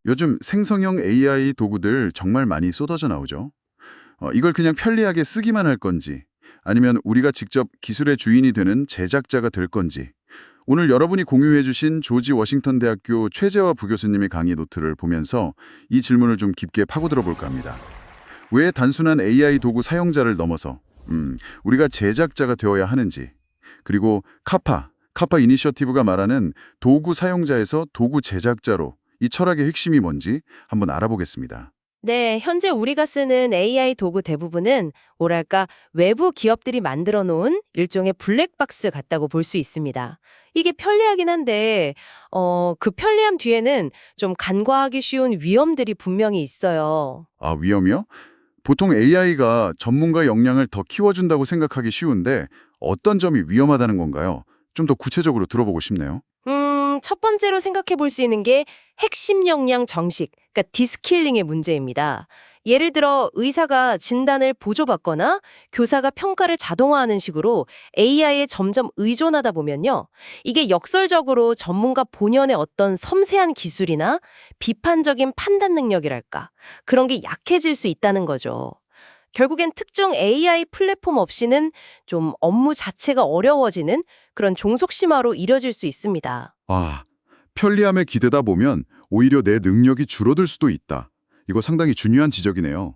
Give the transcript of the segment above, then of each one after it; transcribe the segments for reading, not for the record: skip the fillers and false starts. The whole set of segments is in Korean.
요즘 생성형 AI 도구들 정말 많이 쏟아져 나오죠. 이걸 그냥 편리하게 쓰기만 할 건지, 아니면 우리가 직접 기술의 주인이 되는 제작자가 될 건지, 오늘 여러분이 공유해 주신 조지 워싱턴 대학교 최재화 부교수님의 강의 노트를 보면서 이 질문을 좀 깊게 파고들어 볼까 합니다. 왜 단순한 AI 도구 사용자를 넘어서 우리가 제작자가 되어야 하는지, 그리고 카파 이니셔티브가 말하는 도구 사용자에서 도구 제작자로 이 철학의 핵심이 뭔지 한번 알아보겠습니다. 네, 현재 우리가 쓰는 AI 도구 대부분은 뭐랄까 외부 기업들이 만들어 놓은 일종의 블랙박스 같다고 볼 수 있습니다. 이게 편리하긴 한데 그 편리함 뒤에는 좀 간과하기 쉬운 위험들이 분명히 있어요. 아, 위험이요? 보통 AI가 전문가 역량을 더 키워준다고 생각하기 쉬운데 어떤 점이 위험하다는 건가요? 좀 더 구체적으로 들어보고 싶네요. 첫 번째로 생각해 볼 수 있는 게 핵심 역량 정식, 그러니까 디스킬링의 문제입니다. 예를 들어 의사가 진단을 보조받거나 교사가 평가를 자동화하는 식으로 AI에 점점 의존하다 보면요. 이게 역설적으로 전문가 본연의 어떤 섬세한 기술이나 비판적인 판단 능력이랄까. 그런 게 약해질 수 있다는 거죠. 결국엔 특정 AI 플랫폼 없이는 좀 업무 자체가 어려워지는 그런 종속심화로 이뤄질 수 있습니다. 아, 편리함에 기대다 보면 오히려 내 능력이 줄어들 수도 있다. 이거 상당히 중요한 지적이네요.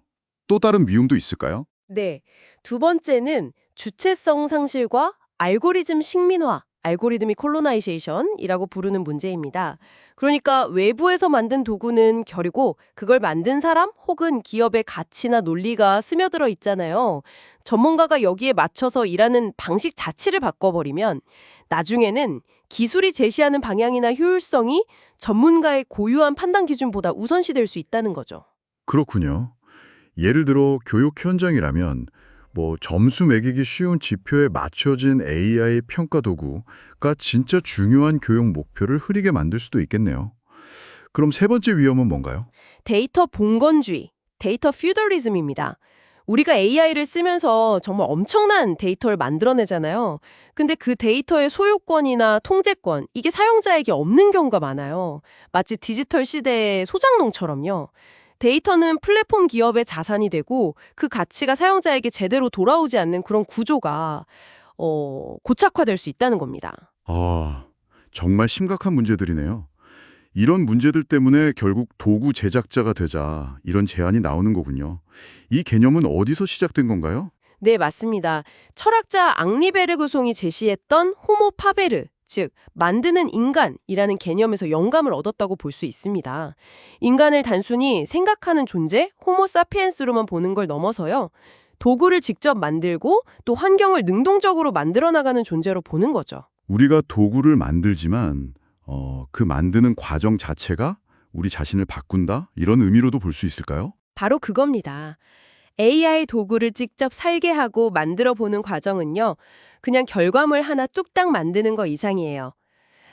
또 다른 위험도 있을까요? 네. 두 번째는 주체성 상실과 알고리즘 식민화, 알고리드미 콜로나이제이션이라고 부르는 문제입니다. 그러니까 외부에서 만든 도구는 결이고 그걸 만든 사람 혹은 기업의 가치나 논리가 스며들어 있잖아요. 전문가가 여기에 맞춰서 일하는 방식 자체를 바꿔버리면 나중에는 기술이 제시하는 방향이나 효율성이 전문가의 고유한 판단 기준보다 우선시될 수 있다는 거죠. 그렇군요. 예를 들어 교육 현장이라면 점수 매기기 쉬운 지표에 맞춰진 AI 평가 도구가 진짜 중요한 교육 목표를 흐리게 만들 수도 있겠네요. 그럼 세 번째 위험은 뭔가요? 데이터 봉건주의, 데이터 퓨더리즘입니다. 우리가 AI를 쓰면서 정말 엄청난 데이터를 만들어내잖아요. 근데 그 데이터의 소유권이나 통제권, 이게 사용자에게 없는 경우가 많아요. 마치 디지털 시대의 소장농처럼요. 데이터는 플랫폼 기업의 자산이 되고 그 가치가 사용자에게 제대로 돌아오지 않는 그런 구조가 고착화될 수 있다는 겁니다. 아, 정말 심각한 문제들이네요. 이런 문제들 때문에 결국 도구 제작자가 되자 이런 제안이 나오는 거군요. 이 개념은 어디서 시작된 건가요? 네, 맞습니다. 철학자 앙리베르그송이 제시했던 호모 파베르, 즉 만드는 인간이라는 개념에서 영감을 얻었다고 볼 수 있습니다. 인간을 단순히 생각하는 존재, 호모 사피엔스로만 보는 걸 넘어서요. 도구를 직접 만들고 또 환경을 능동적으로 만들어 나가는 존재로 보는 거죠. 우리가 도구를 만들지만 그 만드는 과정 자체가 우리 자신을 바꾼다? 이런 의미로도 볼 수 있을까요? 바로 그겁니다. AI 도구를 직접 살게 하고 만들어 보는 과정은요, 그냥 결과물 하나 뚝딱 만드는 거 이상이에요.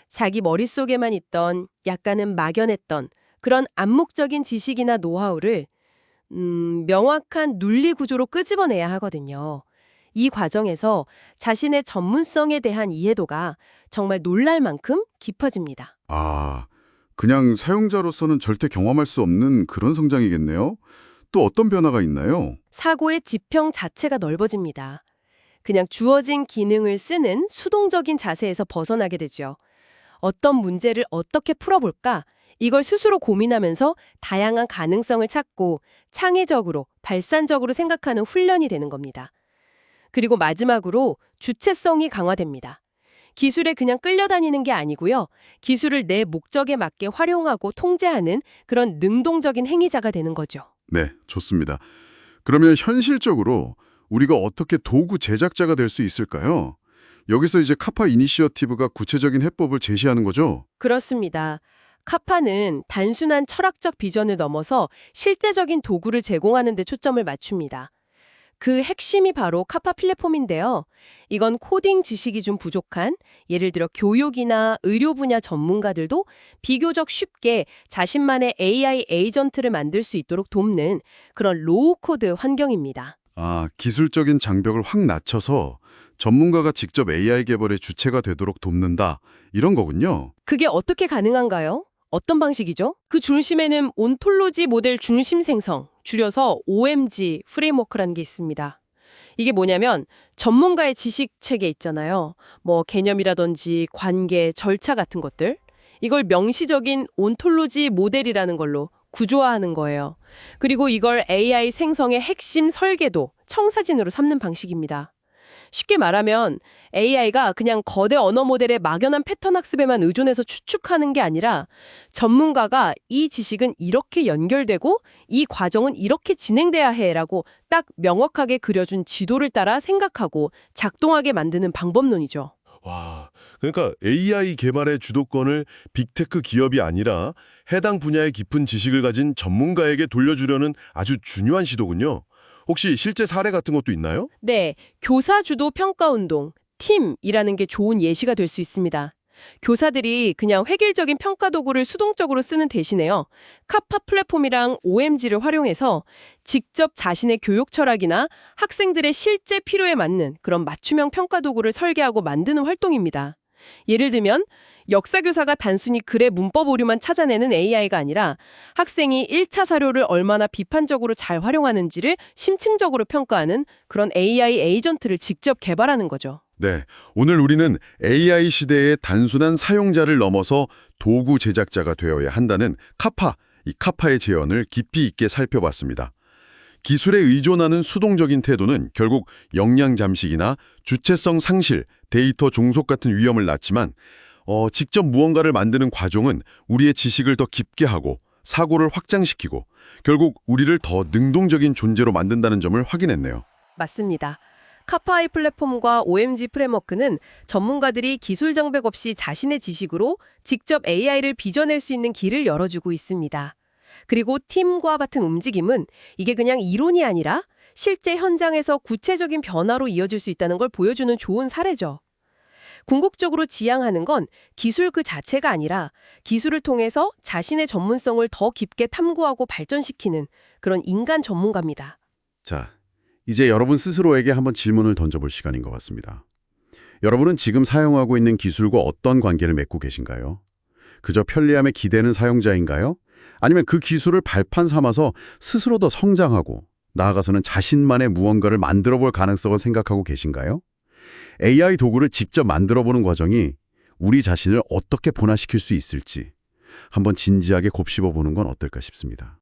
자기 머릿속에만 있던 약간은 막연했던 그런 암묵적인 지식이나 노하우를 명확한 논리 구조로 끄집어내야 하거든요. 이 과정에서 자신의 전문성에 대한 이해도가 정말 놀랄 만큼 깊어집니다. 아, 그냥 사용자로서는 절대 경험할 수 없는 그런 성장이겠네요. 또 어떤 변화가 있나요? 사고의 지평 자체가 넓어집니다. 그냥 주어진 기능을 쓰는 수동적인 자세에서 벗어나게 되죠. 어떤 문제를 어떻게 풀어볼까? 이걸 스스로 고민하면서 다양한 가능성을 찾고 창의적으로, 발산적으로 생각하는 훈련이 되는 겁니다. 그리고 마지막으로 주체성이 강화됩니다. 기술에 그냥 끌려다니는 게 아니고요. 기술을 내 목적에 맞게 활용하고 통제하는 그런 능동적인 행위자가 되는 거죠. 네, 좋습니다. 그러면 현실적으로 우리가 어떻게 도구 제작자가 될 수 있을까요? 여기서 이제 카파 이니시어티브가 구체적인 해법을 제시하는 거죠? 그렇습니다. 카파는 단순한 철학적 비전을 넘어서 실제적인 도구를 제공하는 데 초점을 맞춥니다. 그 핵심이 바로 카파 플랫폼인데요. 이건 코딩 지식이 좀 부족한, 예를 들어 교육이나 의료 분야 전문가들도 비교적 쉽게 자신만의 AI 에이전트를 만들 수 있도록 돕는 그런 로우 코드 환경입니다. 아, 기술적인 장벽을 확 낮춰서 전문가가 직접 AI 개발의 주체가 되도록 돕는다. 이런 거군요. 그게 어떻게 가능한가요? 어떤 방식이죠? 그 중심에는 온톨로지 모델 중심 생성, 줄여서 OMG 프레임워크라는 게 있습니다. 이게 뭐냐면 전문가의 지식 체계 있잖아요. 뭐 개념이라든지 관계, 절차 같은 것들. 이걸 명시적인 온톨로지 모델이라는 걸로 구조화하는 거예요. 그리고 이걸 AI 생성의 핵심 설계도, 청사진으로 삼는 방식입니다. 쉽게 말하면 AI가 그냥 거대 언어 모델의 막연한 패턴 학습에만 의존해서 추측하는 게 아니라 전문가가 이 지식은 이렇게 연결되고 이 과정은 이렇게 진행돼야 해라고 딱 명확하게 그려준 지도를 따라 생각하고 작동하게 만드는 방법론이죠. 와, 그러니까 AI 개발의 주도권을 빅테크 기업이 아니라 해당 분야의 깊은 지식을 가진 전문가에게 돌려주려는 아주 중요한 시도군요. 혹시 실제 사례 같은 것도 있나요? 네, 교사 주도 평가 운동, 팀이라는 게 좋은 예시가 될 수 있습니다. 교사들이 그냥 획일적인 평가 도구를 수동적으로 쓰는 대신에요. 카파 플랫폼이랑 OMG를 활용해서 직접 자신의 교육 철학이나 학생들의 실제 필요에 맞는 그런 맞춤형 평가 도구를 설계하고 만드는 활동입니다. 예를 들면 역사교사가 단순히 글의 문법 오류만 찾아내는 AI가 아니라 학생이 1차 사료를 얼마나 비판적으로 잘 활용하는지를 심층적으로 평가하는 그런 AI 에이전트를 직접 개발하는 거죠. 네, 오늘 우리는 AI 시대의 단순한 사용자를 넘어서 도구 제작자가 되어야 한다는 이 카파의 재현을 깊이 있게 살펴봤습니다. 기술에 의존하는 수동적인 태도는 결국 역량 잠식이나 주체성 상실, 데이터 종속 같은 위험을 낳지만 직접 무언가를 만드는 과정은 우리의 지식을 더 깊게 하고 사고를 확장시키고 결국 우리를 더 능동적인 존재로 만든다는 점을 확인했네요. 맞습니다. 카파이 플랫폼과 OMG 프레임워크는 전문가들이 기술 정백 없이 자신의 지식으로 직접 AI를 빚어낼 수 있는 길을 열어주고 있습니다. 그리고 팀과 같은 움직임은 이게 그냥 이론이 아니라 실제 현장에서 구체적인 변화로 이어질 수 있다는 걸 보여주는 좋은 사례죠. 궁극적으로 지향하는 건 기술 그 자체가 아니라 기술을 통해서 자신의 전문성을 더 깊게 탐구하고 발전시키는 그런 인간 전문가입니다. 자, 이제 여러분 스스로에게 한번 질문을 던져볼 시간인 것 같습니다. 여러분은 지금 사용하고 있는 기술과 어떤 관계를 맺고 계신가요? 그저 편리함에 기대는 사용자인가요? 아니면 그 기술을 발판 삼아서 스스로 더 성장하고 나아가서는 자신만의 무언가를 만들어 볼 가능성을 생각하고 계신가요? AI 도구를 직접 만들어 보는 과정이 우리 자신을 어떻게 변화시킬 수 있을지 한번 진지하게 곱씹어 보는 건 어떨까 싶습니다.